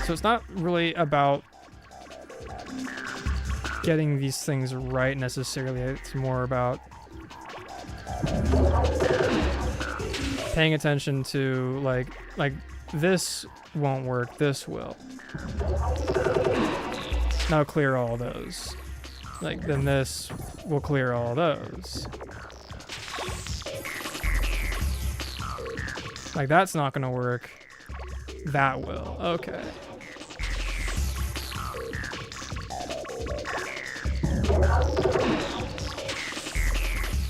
Speaker 3: So it's not really about getting these things right necessarily. It's more about paying attention to like this won't work, this will. Now clear all those. Like then this will clear all those. Like that's not gonna work. That will. Okay.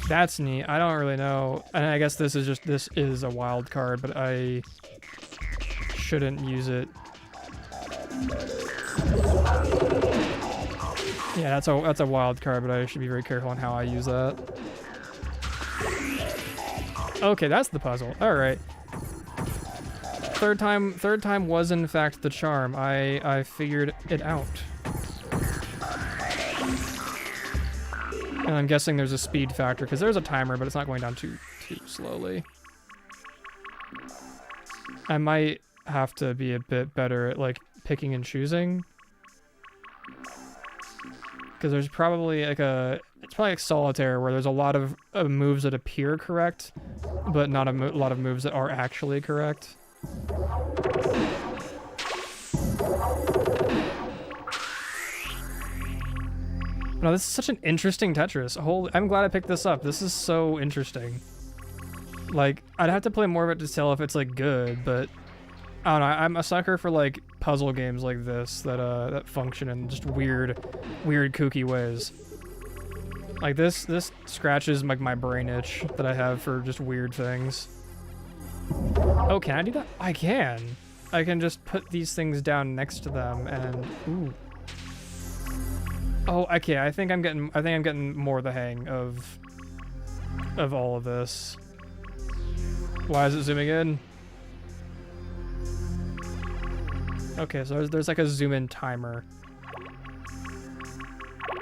Speaker 3: That's neat. I don't really know. And I guess this is a wild card, but I shouldn't use it. Yeah, that's a wild card, but I should be very careful on how I use that. Okay, that's the puzzle. All right. Third time was in fact the charm. I figured it out. And I'm guessing there's a speed factor because there's a timer, but it's not going down too slowly. I might have to be a bit better at like picking and choosing. Because there's probably like it's probably like solitaire where there's a lot of moves that appear correct, but not a lot of moves that are actually correct. No, this is such an interesting Tetris. I'm glad I picked this up. This is so interesting. Like, I'd have to play more of it to tell if it's like good, but I don't know. I'm a sucker for like puzzle games like this that function in just weird, kooky ways. Like this scratches like my brain itch that I have for just weird things. Oh, can I do that? I can. I can just put these things down next to them and ooh. Oh, okay. I think I'm getting more the hang of all of this. Why is it zooming in? Okay, so there's like a zoom in timer.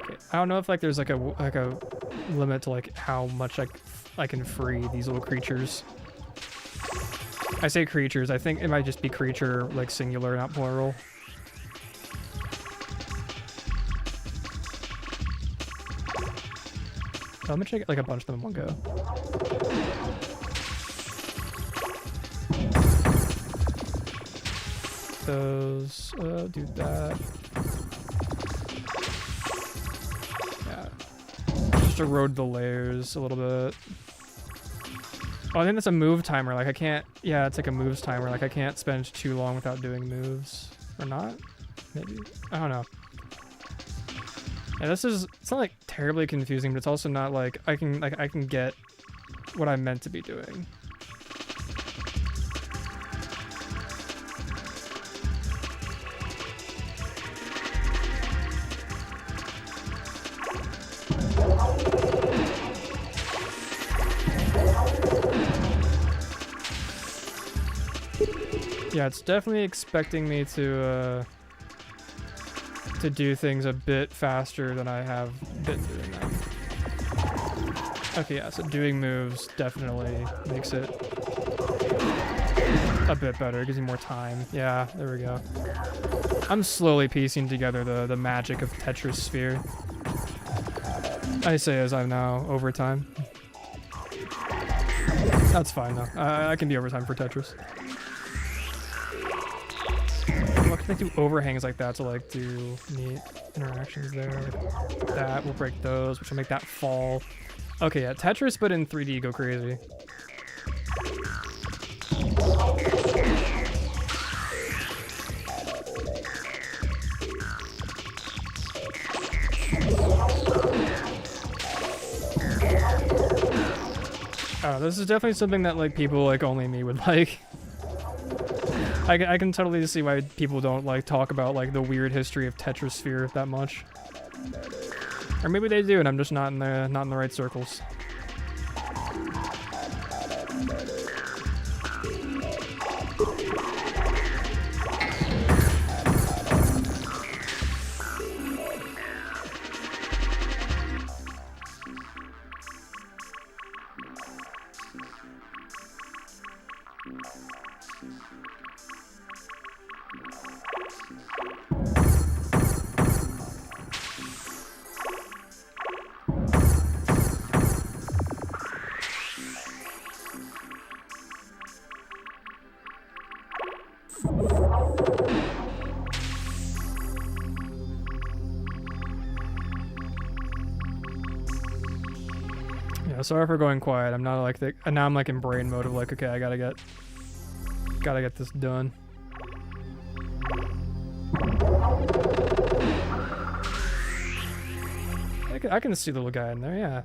Speaker 3: Okay, I don't know if like there's like a limit to like how much I can free these little creatures. I say creatures. I think it might just be creature like singular, not plural. So I'm gonna check like a bunch of them in one go. Those, do that. Yeah. Just erode the layers a little bit. Oh, I think that's a move timer. Like I can't, yeah, it's like a moves timer. Like I can't spend too long without doing moves. Or not? Maybe? I don't know. Yeah, it's not like terribly confusing, but it's also not like I can get what I'm meant to be doing. Yeah, it's definitely expecting me to do things a bit faster than I have been doing them. Okay, yeah, so doing moves definitely makes it a bit better, gives you more time. Yeah, there we go. I'm slowly piecing together the magic of Tetris Sphere. I say as I'm now overtime. That's fine though. I can be overtime for Tetris. What can I do overhangs like that to like do neat interactions there? That will break those, which will make that fall. Okay, yeah, Tetris, but in 3D, go crazy. Oh, this is definitely something that like people like only me would like. I can totally see why people don't like talk about like the weird history of Tetris Sphere that much. Or maybe they do and I'm just not in the right circles. Yeah, sorry for going quiet. I'm not like now I'm like in brain mode of like, okay, I gotta get this done. I can see the little guy in there, yeah.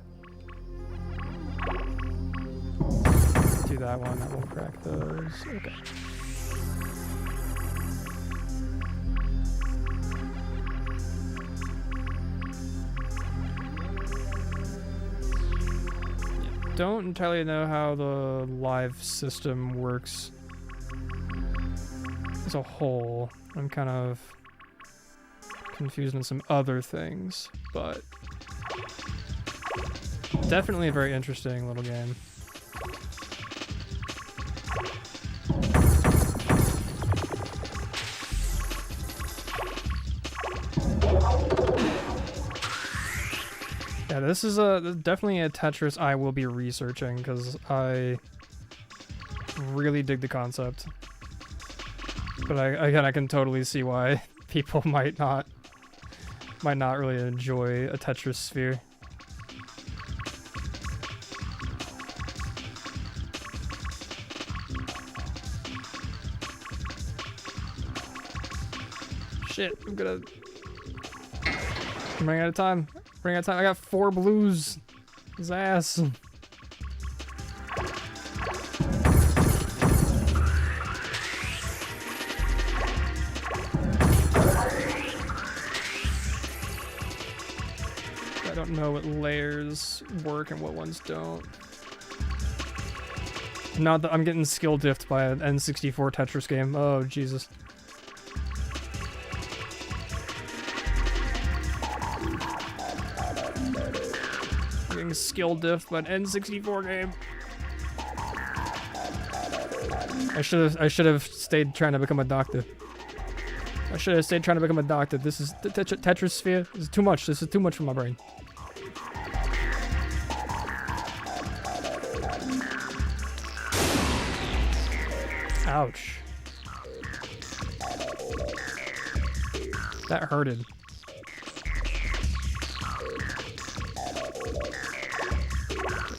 Speaker 3: Do that one, that won't crack those. Okay. don't entirely know how the live system works as a whole. I'm kind of confused on some other things, but definitely a very interesting little game. Yeah, this is definitely a Tetris I will be researching because I really dig the concept. But I can totally see why people might not really enjoy a Tetris sphere. Shit, I'm running out of time. I got 4 blues. His ass. I don't know what layers work and what ones don't. Not that I'm getting skill diffed by an N64 Tetris game. Oh, Jesus. Skill diff, but N64 game. I should have stayed trying to become a doctor. This is Tetris sphere. This is too much. This is too much for my brain. Ouch. That hurted.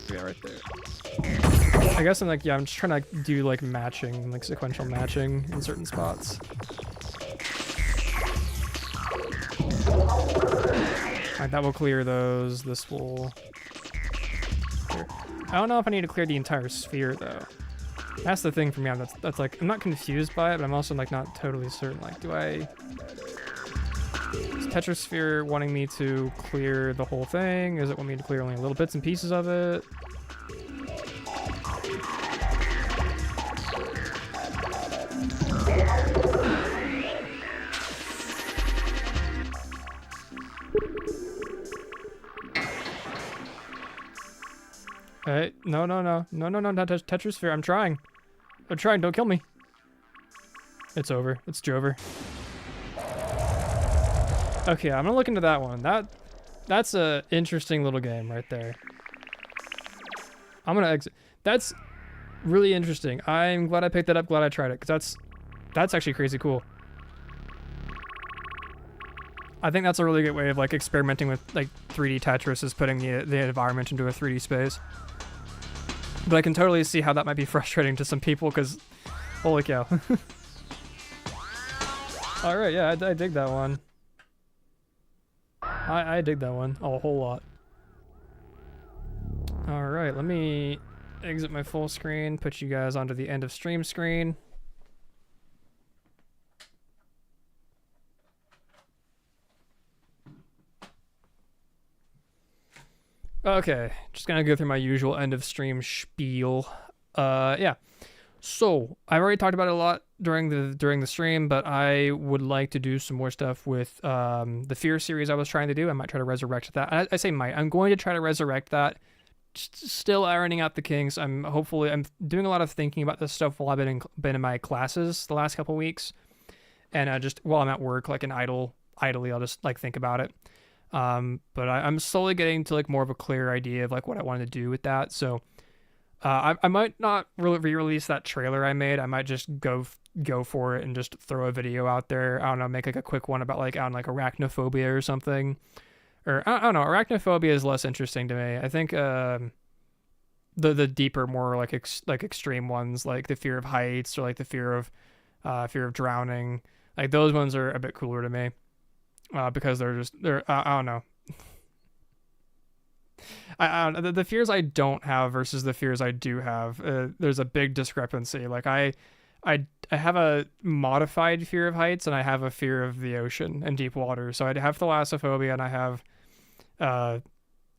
Speaker 3: Yeah, right there. I guess I'm I'm just trying to do matching, sequential matching in certain spots. Alright, that will clear those. This will clear. I don't know if I need to clear the entire sphere though. That's the thing for me. That's I'm not confused by it, but I'm also not totally certain. Is Tetris Sphere wanting me to clear the whole thing? Is it want me to clear only little bits and pieces of it? Hey, no, not Tetris Sphere. I'm trying, don't kill me. It's over. It's Jover. Okay, I'm gonna look into that one. That's a interesting little game right there. I'm gonna exit. That's really interesting. I'm glad I picked that up. Glad I tried it, because that's actually crazy cool. I think that's a really good way of experimenting with 3D Tetris, is putting the environment into a 3D space. But I can totally see how that might be frustrating to some people, because holy cow. All right, yeah, I dig that one. I dig that one a whole lot. Alright, let me exit my full screen, put you guys onto the end of stream screen. Okay, just gonna go through my usual end of stream spiel. Yeah. So, I've already talked about it a lot during the stream, but I would like to do some more stuff with the Fear series I was trying to do. I might try to resurrect that. I say might. I'm going to try to resurrect that. Still ironing out the kinks. I'm doing a lot of thinking about this stuff while I've been in my classes the last couple weeks, and just while I'm at work, idly, I'll just think about it. But I'm slowly getting to more of a clear idea of what I wanted to do with that. So. I might not re-release that trailer I made. I might just go for it and just throw a video out there. I don't know, make a quick one about arachnophobia or something. Or I don't know, arachnophobia is less interesting to me. I think the deeper, more extreme ones, like the fear of heights or the fear of drowning, those ones are a bit cooler to me. Because they're I don't know. The fears I don't have versus the fears I do have, there's a big discrepancy. I have a modified fear of heights, and I have a fear of the ocean and deep water. So I have thalassophobia, and I have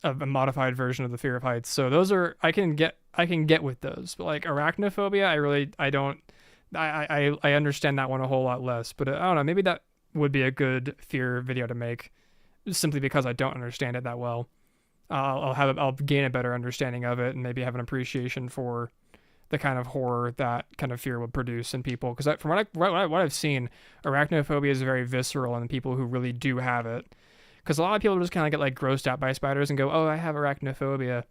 Speaker 3: a modified version of the fear of heights. So those are I can get with those. But like arachnophobia, I understand that one a whole lot less. But I don't know, maybe that would be a good fear video to make, simply because I don't understand it that well. I'll gain a better understanding of it and maybe have an appreciation for the kind of horror that kind of fear would produce in people. Because from what I've seen, arachnophobia is very visceral in people who really do have it. Because a lot of people just kind of get like grossed out by spiders and go, oh, I have arachnophobia.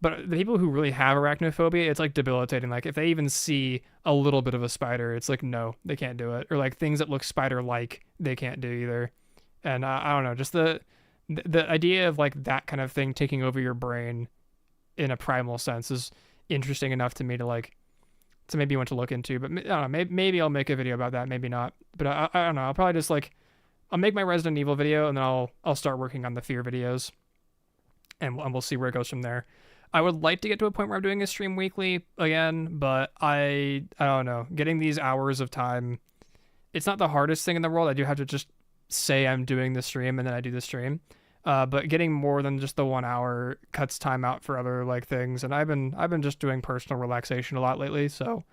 Speaker 3: But the people who really have arachnophobia, it's like debilitating. Like if they even see a little bit of a spider, it's like, no, they can't do it. Or like things that look spider-like, they can't do either. And I don't know, just the idea of like that kind of thing taking over your brain in a primal sense is interesting enough to me to maybe want to look into. But I don't know, maybe I'll make a video about that, maybe not. But I don't know, I'll probably just like, I'll make my Resident Evil video and then I'll start working on the fear videos, and we'll see where it goes from there. I would like to get to a point where I'm doing a stream weekly again, but I don't know. Getting these hours of time, it's not the hardest thing in the world. I do have to just say I'm doing the stream and then I do the stream. But getting more than just the 1 hour cuts time out for other like things. And I've been just doing personal relaxation a lot lately, so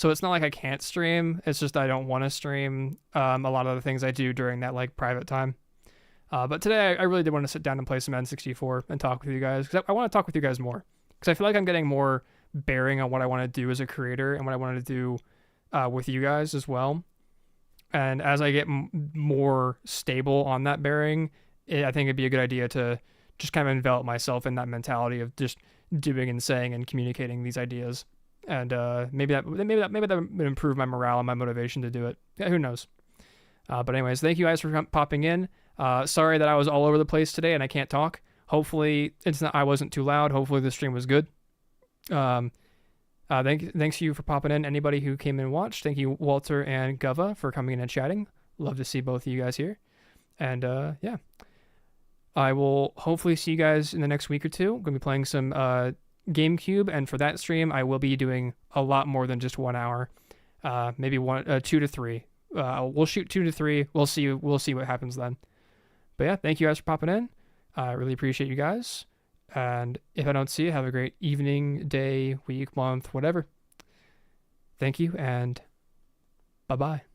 Speaker 3: it's not like I can't stream. It's just I don't want to stream a lot of the things I do during that like private time. But today I really did want to sit down and play some N64 and talk with you guys, because I want to talk with you guys more, because I feel like I'm getting more bearing on what I want to do as a creator and what I want to do with you guys as well. And as I get more stable on that bearing, I think it'd be a good idea to just kind of envelop myself in that mentality of just doing and saying and communicating these ideas. And maybe that would improve my morale and my motivation to do it. Yeah, who knows? But anyways, thank you guys for popping in. Sorry that I was all over the place today and I can't talk. Hopefully I wasn't too loud. Hopefully the stream was good. Thanks to you for popping in. Anybody who came in and watched, thank you, Walter and Gova, for coming in and chatting. Love to see both of you guys here. And yeah, I will hopefully see you guys in the next week or two. I'm gonna be playing some GameCube, and for that stream, I will be doing a lot more than just 1 hour. Maybe 2 to 3. We'll shoot 2 to 3. We'll see what happens then. But yeah, thank you guys for popping in. I really appreciate you guys. And if I don't see you, have a great evening, day, week, month, whatever. Thank you, and bye-bye.